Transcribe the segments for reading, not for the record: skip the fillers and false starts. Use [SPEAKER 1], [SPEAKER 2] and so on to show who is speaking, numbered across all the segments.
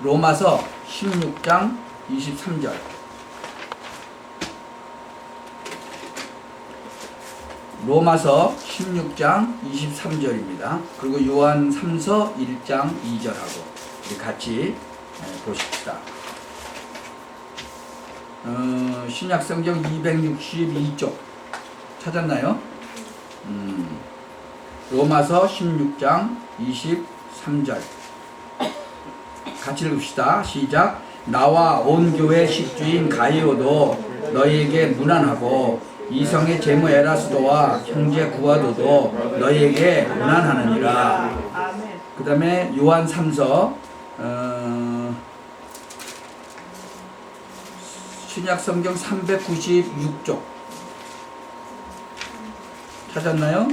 [SPEAKER 1] 로마서 16장 23절. 로마서 16장 23절입니다. 그리고 요한 3서 1장 2절하고 우리 같이 보십시다. 신약성경 262쪽 찾았나요? 로마서 16장 23절 같이 읽읍시다. 시작. 나와 온 교회 식주인 가이오도 너희에게 문안하고 이성의 제무 에라스도와 형제 구아도도 너희에게 문안하느니라. 그 다음에 요한 3서 신약성경 396쪽 찾았나요?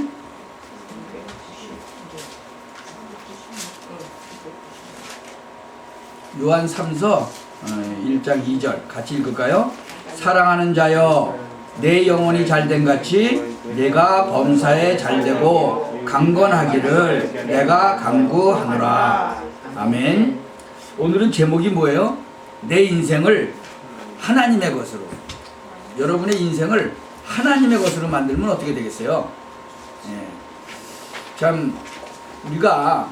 [SPEAKER 1] 요한 3서 1장 2절 같이 읽을까요? 사랑하는 자여 내 영혼이 잘된 같이 내가 범사에 잘되고 강건하기를 내가 간구하노라. 아멘. 오늘은 제목이 뭐예요? 내 인생을 하나님의 것으로, 여러분의 인생을 하나님의 것으로 만들면 어떻게 되겠어요? 참 우리가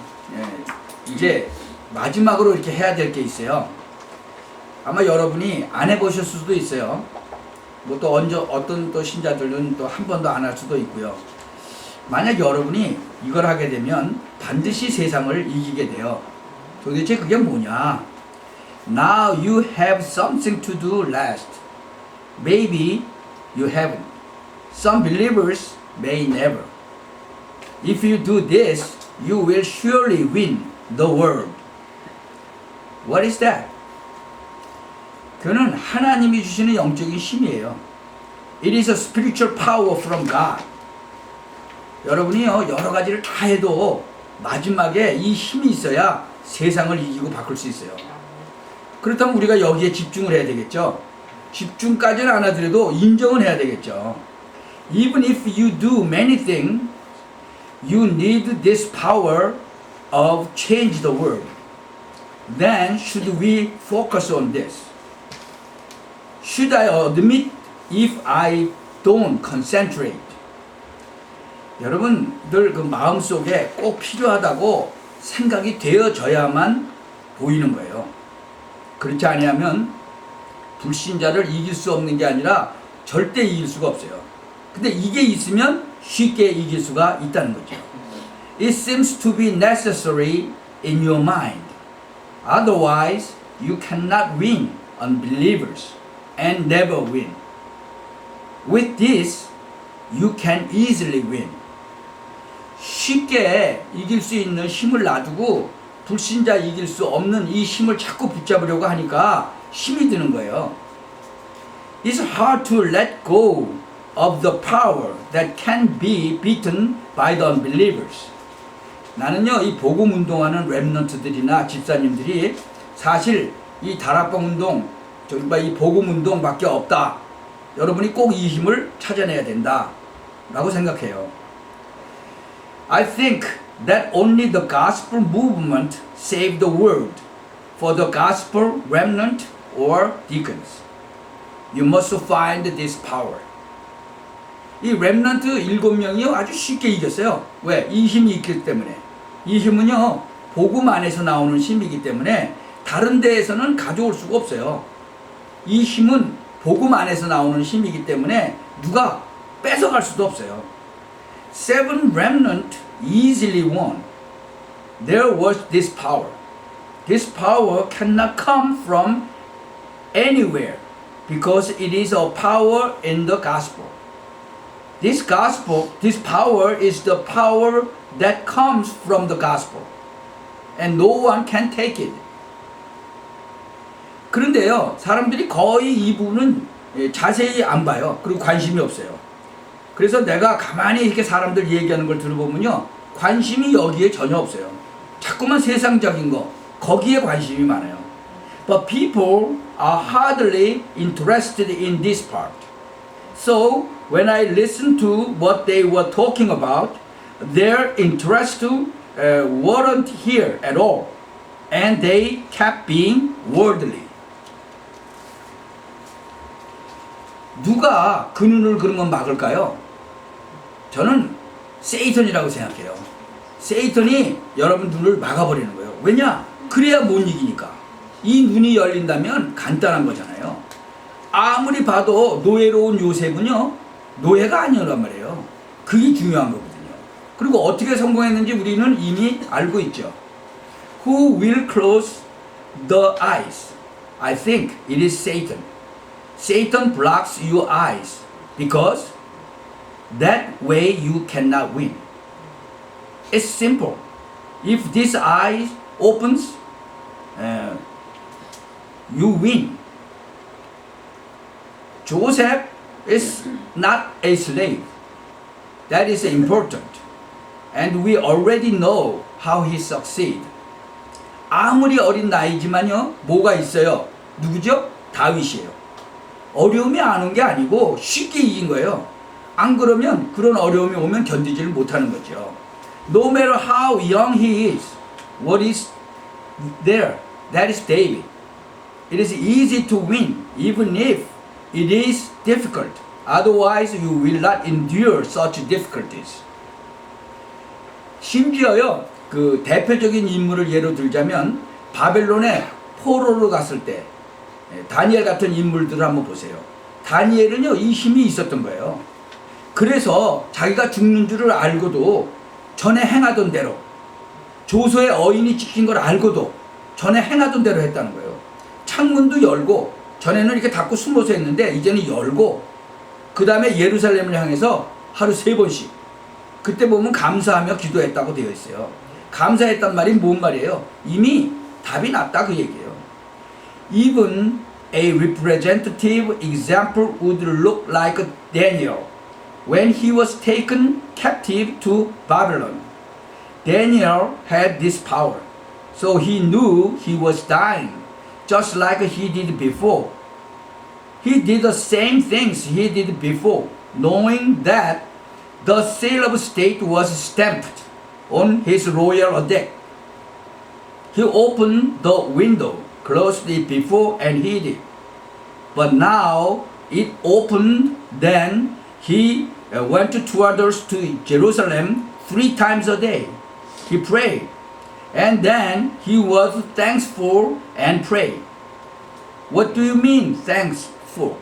[SPEAKER 1] 이제 마지막으로 이렇게 해야 될 게 있어요. 아마 여러분이 안 해보실 수도 있어요. 뭐 또 어떤 또 신자들은 또 한 번도 안 할 수도 있고요. 만약 여러분이 이걸 하게 되면 반드시 세상을 이기게 돼요. 도대체 그게 뭐냐? Now you have something to do last. Maybe you haven't. Some believers may never. If you do this, you will surely win the world. What is that? 그는 하나님이 주시는 영적인 힘이에요. It is a spiritual power from God. 여러분이요, 여러 가지를 다 해도 마지막에 이 힘이 있어야 세상을 이기고 바꿀 수 있어요. 그렇다면 우리가 여기에 집중을 해야 되겠죠. 집중까지는 안 하더라도 인정은 해야 되겠죠. Even if you do many things, you need this power of change the world. Then should we focus on this? Should I admit if I don't concentrate? 여러분들 그 마음속에 꼭 필요하다고 생각이 되어져야만 보이는 거예요. 그렇지 않으면 불신자를 이길 수 없는 게 아니라 절대 이길 수가 없어요. 근데 이게 있으면 쉽게 이길 수가 있다는 거죠. It seems to be necessary in your mind. Otherwise, you cannot win unbelievers and never win. With this, you can easily win. 쉽게 이길 수 있는 힘을 놔두고 불신자 이길 수 없는 이 힘을 자꾸 붙잡으려고 하니까 힘이 드는 거예요. It's hard to let go of the power that can be beaten by the unbelievers. 나는요, 이 복음 운동하는 랩런트들이나 집사님들이 사실 이 다락방 운동, 이 복음 운동밖에 없다. 여러분이 꼭 이 힘을 찾아내야 된다 라고 생각해요. I think that only the gospel movement saved the world for the gospel remnant or deacons. You must find this power. 이 렘넌트 7명이요 아주 쉽게 이겼어요. 왜? 이 힘이 있기 때문에. 이 힘은요 복음 안에서 나오는 힘이기 때문에 다른 데에서는 가져올 수가 없어요. 이 힘은 복음 안에서 나오는 힘이기 때문에 누가 뺏어갈 수도 없어요. Seven remnant easily won. There was this power. This power cannot come from anywhere because it is a power in the gospel. This power is the power that comes from the gospel. And no one can take it. 그런데요, 사람들이 거의 이 부분은 자세히 안 봐요. 그리고 관심이 없어요. 그래서 내가 가만히 이렇게 사람들 얘기하는 걸 들어보면요, 관심이 여기에 전혀 없어요. 자꾸만 세상적인 거, 거기에 관심이 많아요. But people are hardly interested in this part. So, when I listened to what they were talking about, their interest weren't here at all. and they kept being worldly. 누가 그 눈을 그러면 막을까요? 저는 세이턴이라고 생각해요. 세이턴이 여러분 눈을 막아버리는 거예요. 왜냐? 그래야 못 이기니까. 이 눈이 열린다면 간단한 거잖아요. 아무리 봐도 노예로운 요셉은요, 노예가 아니란 말이에요. 그게 중요한 거거든요. 그리고 어떻게 성공했는지 우리는 이미 알고 있죠. Who will close the eyes? I think it is Satan. Satan blocks your eyes because that way you cannot win. It's simple. If this eye opens, you win. Joseph is not a slave. That is important. And we already know how he succeeded. 아무리 어린 나이지만요, 뭐가 있어요? 누구죠? 다윗이에요. 어려움이 안 온 게 아니고 쉽게 이긴 거예요. 안 그러면 그런 어려움이 오면 견디지를 못하는 거죠. No matter how young he is, what is there? That is David. It is easy to win, even if it is difficult. Otherwise, you will not endure such difficulties. 심지어요, 그 대표적인 인물을 예로 들자면 바벨론에 포로로 갔을 때 다니엘 같은 인물들을 한번 보세요. 다니엘은요, 이 힘이 있었던 거예요. 그래서 자기가 죽는 줄을 알고도 전에 행하던 대로, 조서의 어인이 찍힌 걸 알고도 전에 행하던 대로 했다는 거예요. 창문도 열고, 전에는 이렇게 닫고 숨어서 했는데 이제는 열고, 그 다음에 예루살렘을 향해서 하루 3번씩, 그때 보면 감사하며 기도했다고 되어 있어요. 감사했단 말이 뭔 말이에요? 이미 답이 났다 그 얘기예요. Even a representative example would look like Daniel when he was taken captive to Babylon. Daniel had this power, so he knew he was dying, just like he did before. He did the same things he did before, knowing that the seal of state was stamped on his royal edict. He opened the window, closed it before, and hid it. But now it opened. Then he went to others to Jerusalem 3 times a day. He prayed, and then he was thankful and prayed. What do you mean thankful?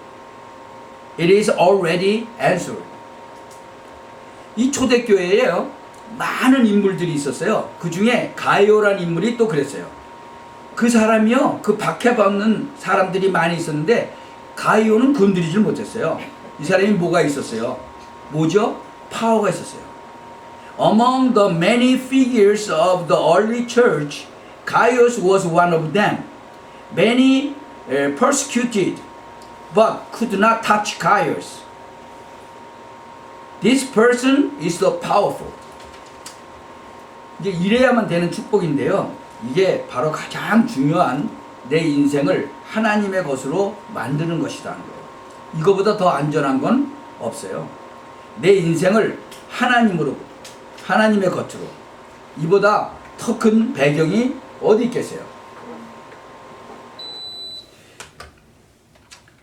[SPEAKER 1] It is already answered. 이 초대교회에요, 많은 인물들이 있었어요. 그 중에 가이오라는 인물이 또 그랬어요. 그 사람이요, 그 박해받는 사람들이 많이 있었는데 가이오는 건드리질 못했어요. 이 사람이 뭐가 있었어요? 뭐죠? 파워가 있었어요. Among the many figures of the early church, Gaius was one of them. Many persecuted, but could not touch Gaius. This person is so powerful. 이제 이래야만 되는 축복인데요. 이게 바로 가장 중요한 내 인생을 하나님의 것으로 만드는 것이라는 거예요. 이거보다 더 안전한 건 없어요. 내 인생을 하나님으로, 하나님의 것으로. 이보다 더 큰 배경이 어디 있겠어요?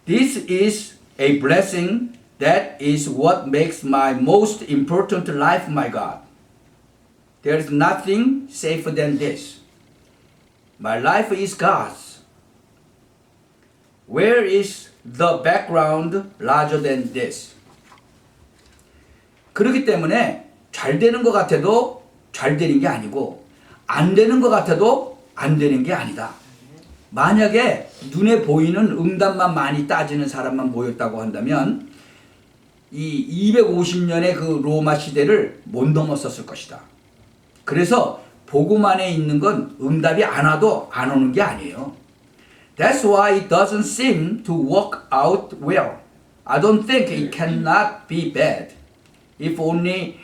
[SPEAKER 1] This is a blessing. That is what makes my most important life, my God. There is nothing safer than this. My life is God's. Where is the background larger than this? 그렇기 때문에 잘 되는 것 같아도 잘 되는 게 아니고 안 되는 것 같아도 안 되는 게 아니다. 만약에 눈에 보이는 응답만 많이 따지는 사람만 모였다고 한다면 이 250년의 그 로마 시대를 못 넘었었을 것이다. 그래서 복음 안에 있는 건 응답이 안 와도 안 오는 게 아니에요. That's why it doesn't seem to work out well. I don't think it cannot be bad. If only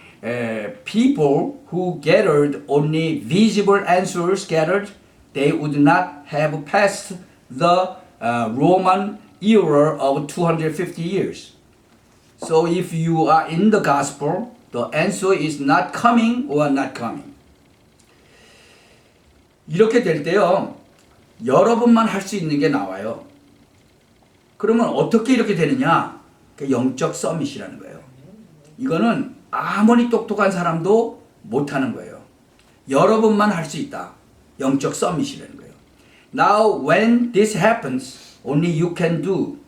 [SPEAKER 1] people who gathered only visible answers gathered, they would not have passed the Roman era of 250 years. So if you are in the gospel, the answer is not coming or not coming. 이렇게 될 때요, 여러분만 할 수 있는 게 나와요. 그러면 어떻게 이렇게 되느냐? 영적 서밋이라는 거예요. 이거는 아무리 똑똑한 사람도 못하는 거예요. 여러분만 할 수 있다. 영적 서밋이라는 거예요. Now when this happens, only you can do.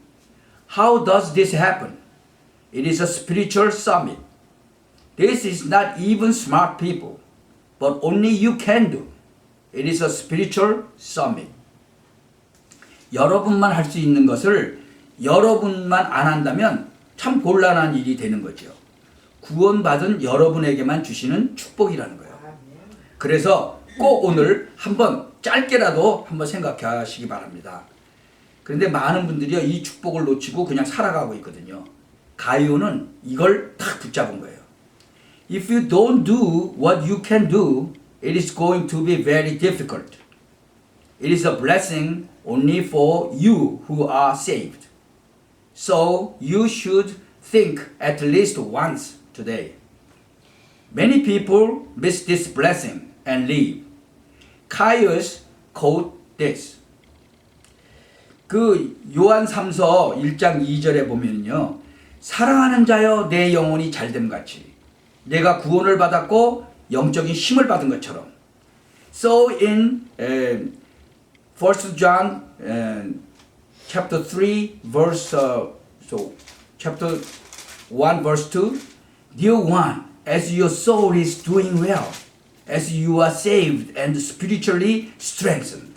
[SPEAKER 1] How does this happen? It is a spiritual summit. This is not even smart people, but only you can do. It is a spiritual summit. 여러분만 할 수 있는 것을 여러분만 안 한다면 참 곤란한 일이 되는 거죠. 구원받은 여러분에게만 주시는 축복이라는 거예요. 그래서 꼭 오늘 한번 짧게라도 한번 생각하시기 바랍니다. 그런데 많은 분들이 이 축복을 놓치고 그냥 살아가고 있거든요. 가이오는 이걸 딱 붙잡은 거예요. If you don't do what you can do, it is going to be very difficult. It is a blessing only for you who are saved. So you should think at least once today. Many people miss this blessing and leave. Caius quote this. 그 요한 3서 1장 2절에 보면요. 사랑하는 자여 내 영혼이 잘됨 같이 내가 구원을 받았고 영적인 힘을 받은 것처럼. So in 1 John chapter 3 verse chapter 1 verse 2, Dear one, as your soul is doing well, as you are saved and spiritually strengthened.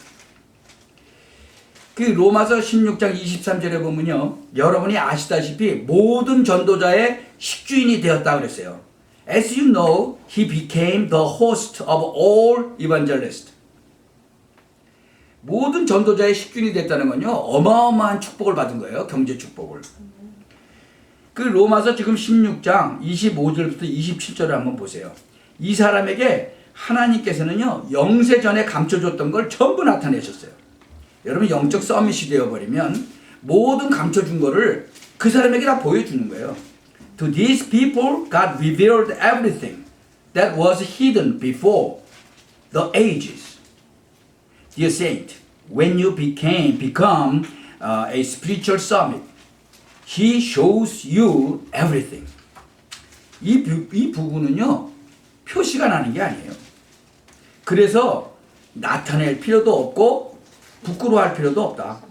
[SPEAKER 1] 그 로마서 16장 23절에 보면요. 여러분이 아시다시피 모든 전도자의 식주인이 되었다 그랬어요. As you know, he became the host of all evangelists. 모든 전도자의 식주인이 됐다는 건요. 어마어마한 축복을 받은 거예요. 경제 축복을. 그 로마서 지금 16장 25절부터 27절을 한번 보세요. 이 사람에게 하나님께서는요. 영세 전에 감춰줬던 걸 전부 나타내셨어요. 여러분 영적 서밋이 되어버리면 모든 감춰준 거를 그 사람에게 다 보여주는 거예요. To these people God revealed everything that was hidden before the ages. Dear saint, when you become a spiritual summit, He shows you everything. 이 부분은요 표시가 나는 게 아니에요. 그래서 나타낼 필요도 없고 부끄러워할 필요도 없다.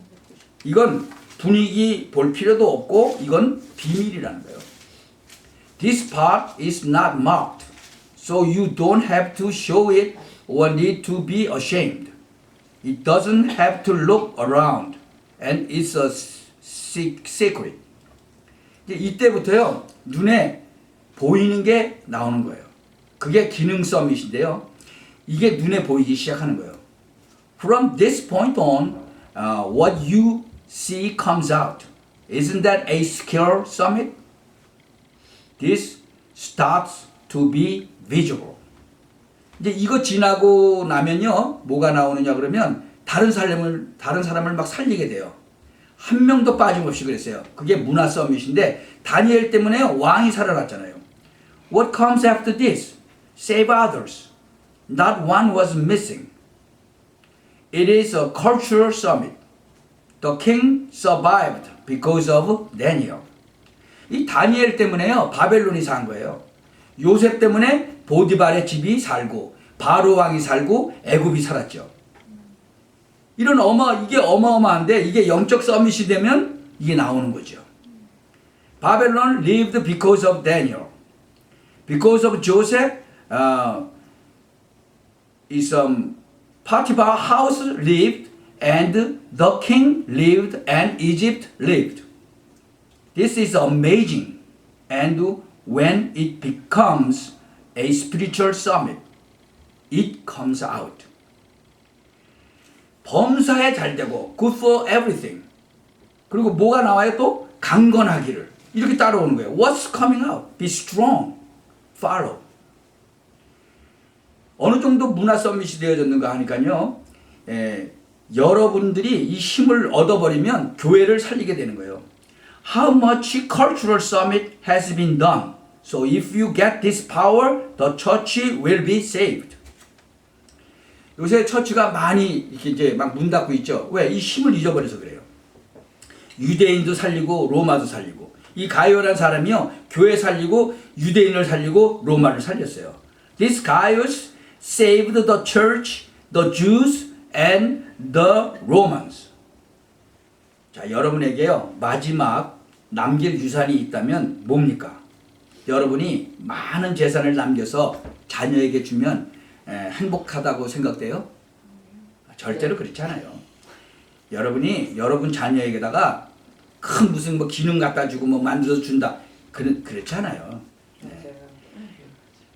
[SPEAKER 1] 이건 분위기 볼 필요도 없고 이건 비밀이라는 거예요. This part is not marked, so you don't have to show it or need to be ashamed. It doesn't have to look around, and it's a secret. 이때부터요 눈에 보이는 게 나오는 거예요. 그게 기능 서밋인데요. 이게 눈에 보이기 시작하는 거예요. From this point on, what you see comes out. Isn't that a skill summit? This starts to be visible. 이제 이거 지나고 나면요, 뭐가 나오느냐 그러면 다른 사람을 막 살리게 돼요. 한 명도 빠짐없이 그랬어요. 그게 문화 서밋인데 다니엘 때문에 왕이 살아났잖아요. What comes after this? Save others. Not one was missing. It is a cultural summit. The king survived because of Daniel. 이 다니엘 때문에요. 바벨론이 산 거예요. 요셉 때문에 보디발의 집이 살고 바로 왕이 살고 애굽이 살았죠. 이런 이게 어마어마한데 이게 영적 서밋이 되면 이게 나오는 거죠. 바벨론 lived because of Daniel. Because of Joseph, Potiphar house lived and the king lived and Egypt lived. This is amazing. And when it becomes a spiritual summit, it comes out. 범사에 잘 되고 good for everything. 그리고 뭐가 나와요 또? 강건하기를. 이렇게 따라오는 거예요. What's coming out? Be strong. Follow. 어느 정도 문화 서밋이 되어졌는가 하니까요. 여러분들이 이 힘을 얻어버리면 교회를 살리게 되는 거예요. How much cultural summit has been done? So if you get this power, the church will be saved. 요새 처치가 많이 이렇게 이제 막 문 닫고 있죠. 왜? 이 힘을 잊어버려서 그래요. 유대인도 살리고 로마도 살리고. 이 가이오라는 사람이요, 교회 살리고 유대인을 살리고 로마를 살렸어요. This Gaius saved the church, the Jews, and the Romans. 자, 여러분에게요, 마지막 남길 유산이 있다면 뭡니까? 여러분이 많은 재산을 남겨서 자녀에게 주면 행복하다고 생각돼요? 절대로 그렇지 않아요. 여러분이 여러분 자녀에게다가 큰 무슨 뭐 기능 갖다 주고 뭐 만들어 준다. 그렇지 않아요. 네.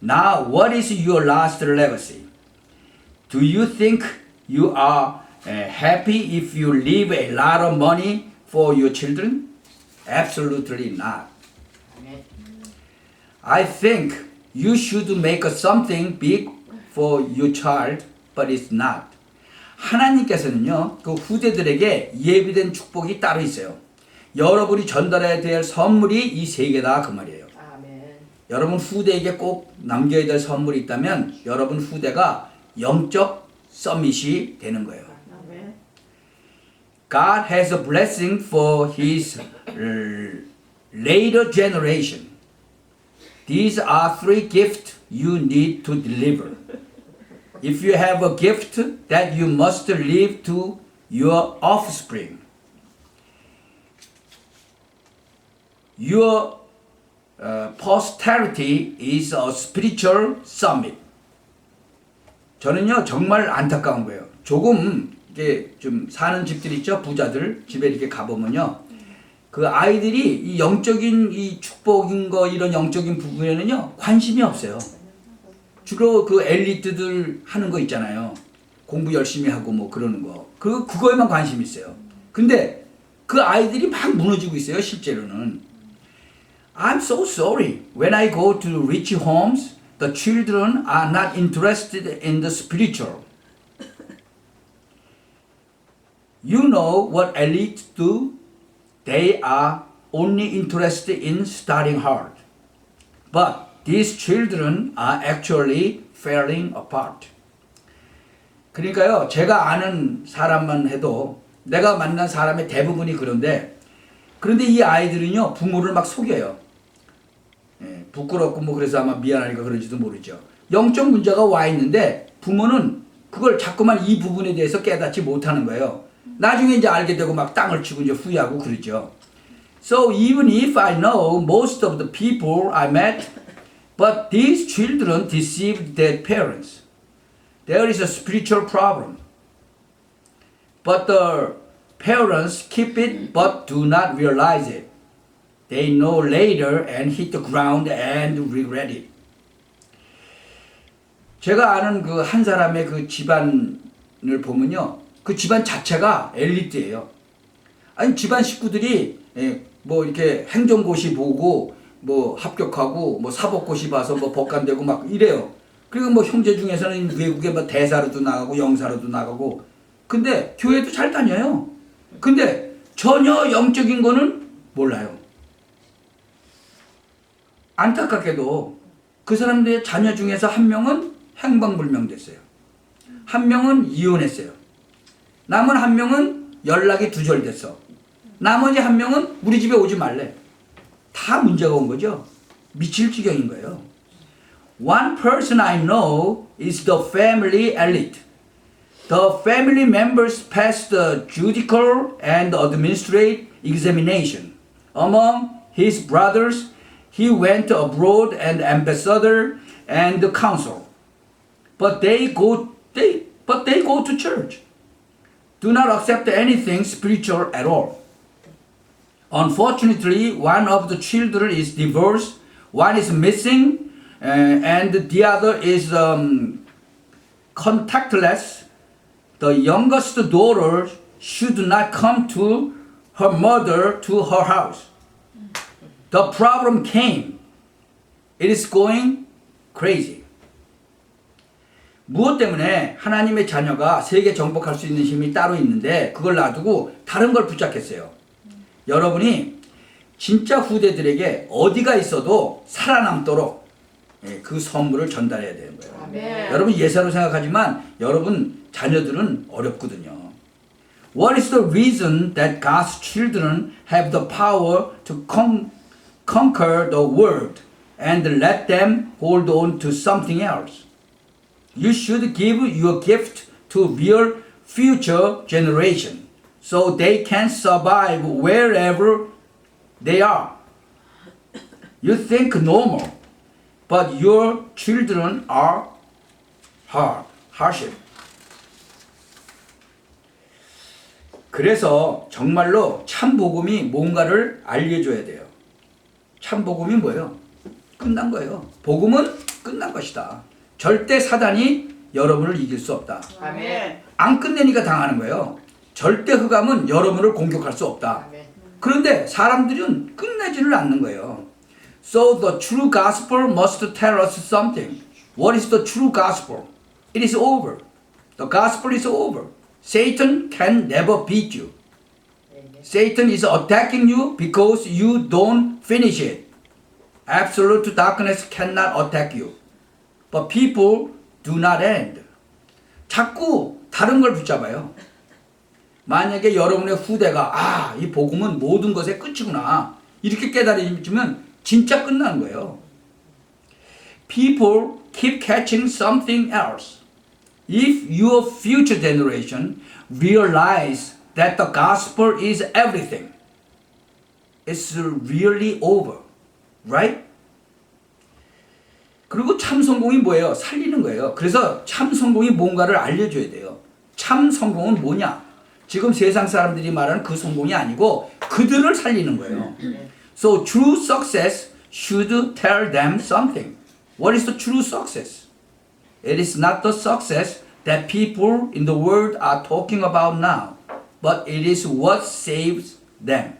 [SPEAKER 1] Now, what is your last legacy? Do you think you are happy if you leave a lot of money for your children? Absolutely not. I think you should make something big for your child, but it's not. 하나님께서는요, 그 후대들에게 예비된 축복이 따로 있어요. 여러분이 전달해야 될 선물이 이 세 개다 그 말이에요.
[SPEAKER 2] 아멘.
[SPEAKER 1] 여러분 후대에게 꼭 남겨야 될 선물이 있다면 여러분 후대가 영적 서밋이 되는 거예요.
[SPEAKER 2] 아멘.
[SPEAKER 1] God has a blessing for his later generation. These are three gifts you need to deliver. If you have a gift that you must leave to your offspring, your posterity is a spiritual summit. 저는요 정말 안타까운 거예요. 조금 이게 좀 사는 집들 있죠, 부자들 집에 이렇게 가보면요, 그 아이들이 이 영적인 이 축복인 거 이런 영적인 부분에는요 관심이 없어요. 주로 그 엘리트들 하는 거 있잖아요. 공부 열심히 하고 뭐 그러는 거. 그거에만 관심이 있어요. 근데 그 아이들이 막 무너지고 있어요, 실제로는. I'm so sorry. When I go to rich homes, the children are not interested in the spiritual. You know what elites do? They are only interested in studying hard. But these children are actually falling apart. 그러니까요, 제가 아는 사람만 해도 내가 만난 사람의 대부분이 그런데 이 아이들은요, 부모를 막 속여요. 예, 부끄럽고 뭐 그래서 아마 미안하니까 그런지도 모르죠. 영적 문제가 와 있는데 부모는 그걸 자꾸만 이 부분에 대해서 깨닫지 못하는 거예요. 나중에 이제 알게 되고 막 땅을 치고 이제 후회하고 그러죠. So even if I know most of the people I met, but these children deceived their parents. There is a spiritual problem. But the parents keep it but do not realize it. They know later and hit the ground and regret it. 제가 아는 그 한 사람의 그 집안을 보면요, 그 집안 자체가 엘리트예요. 아니 집안 식구들이 뭐 이렇게 행정고시 보고 뭐 합격하고 뭐 사법고시 봐서 뭐 법관되고 막 이래요. 그리고 뭐 형제 중에서는 외국에 뭐 대사로도 나가고 영사로도 나가고. 근데 교회도 잘 다녀요. 근데 전혀 영적인 거는 몰라요. 안타깝게도 그 사람들의 자녀 중에서 한 명은 행방불명됐어요. 한 명은 이혼했어요. 남은 한 명은 연락이 두절됐어. 나머지 한 명은 우리 집에 오지 말래. 다 문제가 온 거죠. 미칠 지경인 거예요. One person I know is the family elite. The family members pass the judicial and administrative examination. Among his brothers, he went abroad and ambassador and consul. But they go to church. Do not accept anything spiritual at all. Unfortunately, one of the children is divorced, one is missing, and the other is contactless. The youngest daughter should not come to her mother to her house. The problem came. It is going crazy. 무엇 때문에 하나님의 자녀가 세계 정복할 수 있는 힘이 따로 있는데 그걸 놔두고 다른 걸 붙잡겠어요. 여러분이 진짜 후대들에게 어디가 있어도 살아남도록 그 선물을 전달해야 되는 거예요.
[SPEAKER 2] 아멘.
[SPEAKER 1] 여러분 예사로 생각하지만 여러분 자녀들은 어렵거든요. What is the reason that God's children have the power to conquer the world and let them hold on to something else? You should give your gift to real future generation so they can survive wherever they are. You think normal, but your children are hardship. 그래서 정말로 참 복음이 뭔가를 알려줘야 돼요. 참 복음이 뭐예요? 끝난 거예요. 복음은 끝난 것이다. 절대 사단이 여러분을 이길 수 없다.
[SPEAKER 2] 아멘.
[SPEAKER 1] 안 끝내니까 당하는 거예요. 절대 흑암은 여러분을 공격할 수 없다.
[SPEAKER 2] 아멘.
[SPEAKER 1] 그런데 사람들은 끝내지를 않는 거예요. So the true gospel must tell us something. What is the true gospel? It is over. The gospel is over. Satan can never beat you. Satan is attacking you because you don't finish it. Absolute darkness cannot attack you. But people do not end. 자꾸 다른 걸 붙잡아요. 만약에 여러분의 후대가 이 복음은 모든 것의 끝이구나 이렇게 깨달으면 진짜 끝나는 거예요. People keep catching something else. If your future generation realize that the gospel is everything, it's really over, right? 그리고 참 성공이 뭐예요? 살리는 거예요. 그래서 참 성공이 뭔가를 알려줘야 돼요. 참 성공은 뭐냐? 지금 세상 사람들이 말하는 그 성공이 아니고 그들을 살리는 거예요. So true success should tell them something. What is the true success? It is not the success that people in the world are talking about now, but it is what saves them.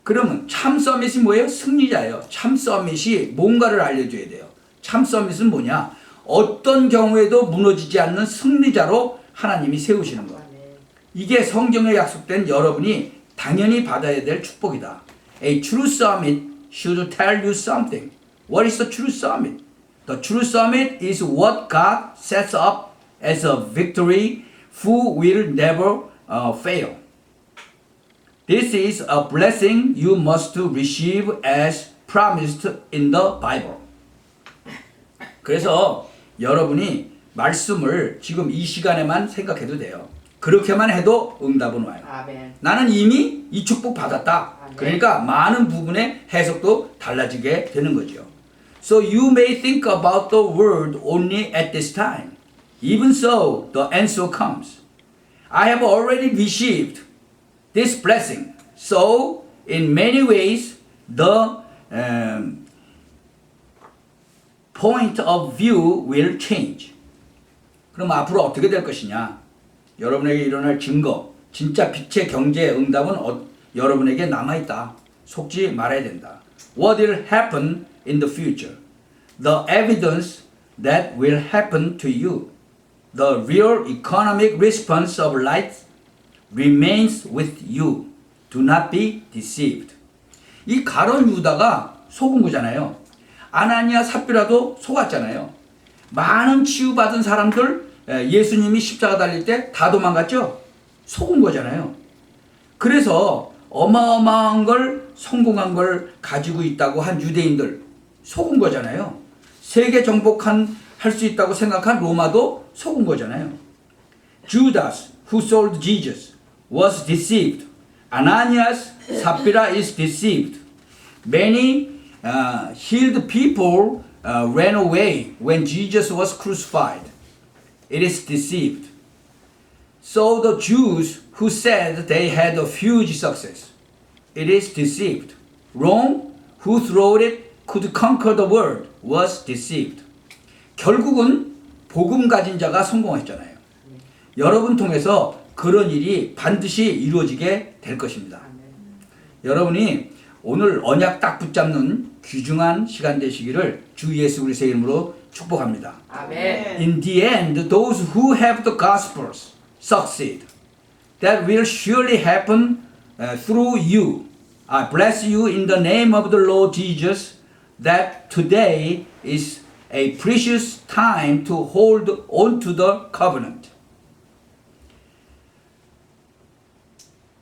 [SPEAKER 1] 그러면 참 서밋이 뭐예요? 승리자예요. 참 서밋이 뭔가를 알려줘야 돼요. 참 서밋은 뭐냐? 어떤 경우에도 무너지지 않는 승리자로 하나님이 세우시는 거예요. 이게 성경에 약속된 여러분이 당연히 받아야 될 축복이다. A true summit should tell you something. What is the true summit? The true summit is what God sets up as a victory who will never fail. This is a blessing you must receive as promised in the Bible. 그래서 여러분이 말씀을 지금 이 시간에만 생각해도 돼요. 그렇게만 해도 응답은 와요.
[SPEAKER 2] 아멘.
[SPEAKER 1] 나는 이미 이 축복 받았다.
[SPEAKER 2] 아멘.
[SPEAKER 1] 그러니까 많은 부분의 해석도 달라지게 되는 거죠. So you may think about the word only at this time. Even so, the answer comes. I have already received this blessing. So, in many ways, the point of view will change. 그럼 앞으로 어떻게 될 것이냐? 여러분에게 일어날 증거, 진짜 빛의 경제의 응답은 여러분에게 남아있다. 속지 말아야 된다. What will happen in the future? The evidence that will happen to you. The real economic response of light remains with you. Do not be deceived. 이 가론 유다가 속은 거잖아요. 아나니아 삽비라도 속았잖아요. 많은 치유받은 사람들 예수님이 십자가 달릴 때 다 도망갔죠? 속은 거잖아요. 그래서 어마어마한 걸 성공한 걸 가지고 있다고 한 유대인들 속은 거잖아요. 세계 정복한 할 수 있다고 생각한 로마도 속은 거잖아요. Judas, who sold Jesus, was deceived. Ananias, Sapphira is deceived. Many healed people ran away when Jesus was crucified. It is deceived. So the Jews who said they had a huge success. It is deceived. Rome, who thought it could conquer the world, was deceived. 결국은 복음 가진 자가 성공했잖아요. 여러분 통해서 그런 일이 반드시 이루어지게 될 것입니다. 여러분이 오늘 언약 딱 붙잡는 귀중한 시간 되시기를 주 예수 그리스도의 이름으로 축복합니다.
[SPEAKER 2] 아멘.
[SPEAKER 1] In the end, those who have the Gospels succeed. That will surely happen through you. I bless you in the name of the Lord Jesus. that today is a precious time to hold on to the covenant.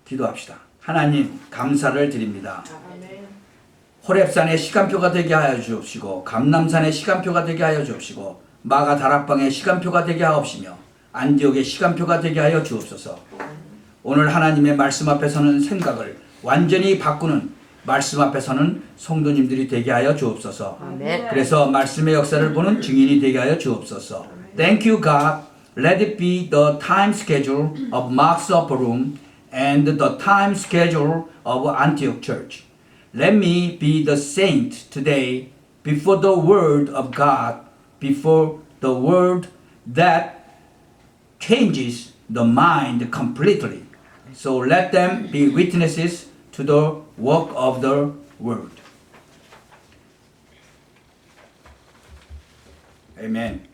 [SPEAKER 1] 기도합시다. 하나님 감사를 드립니다. 호렙산의 시간표가 되게 하여 주옵시고 감람산의 시간표가 되게 하여 주옵시고 마가 다락방의 시간표가 되게 하옵시며 안디옥의 시간표가 되게 하여 주옵소서. 오늘 하나님의 말씀 앞에 서는 생각을 완전히 바꾸는 말씀 앞에 서는 성도님들이 되게 하여 주옵소서.
[SPEAKER 2] 아멘.
[SPEAKER 1] 그래서 말씀의 역사를 보는 증인이 되게 하여 주옵소서. Thank you, God. Let it be the time schedule of Mark's Upper Room and the time schedule of Antioch Church. Let me be the saint today before the word of God, before the word that changes the mind completely. So let them be witnesses to the work of the word. Amen.